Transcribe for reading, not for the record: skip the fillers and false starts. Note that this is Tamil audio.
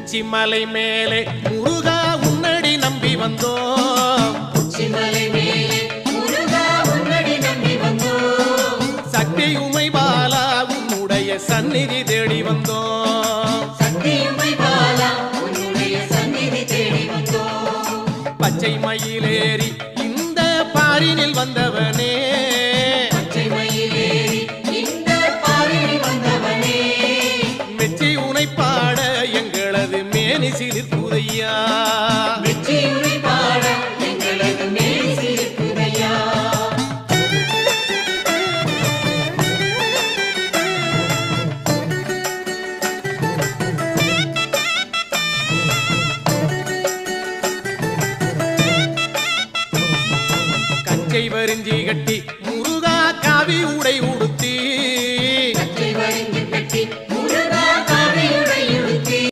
உச்சிமலை மேலே முருகா உன்னடி நம்பி வந்தோம். உச்சிமலை மேலே முருகா உன்னடி நம்பி வந்தோம். சக்தி உமை பாலா உன்னுடைய சந்நிதி தேடி வந்தோம். சக்தி உமை பாலா உன்னுடைய சந்நிதி தேடி வந்தோம். பச்சை மயிலேறி இந்த பாரினில் வந்தவனே, பச்சை மயிலேறி இந்த பாரினில் வந்தவனே, மெச்சி உனை பாட எங்களது மேனி சிலிர்க்குதையா. மெச்சி உனை பாட எங்களது மேனி சிலிர்க்குதையா. கஞ்சை வரிஞ்சி கட்டி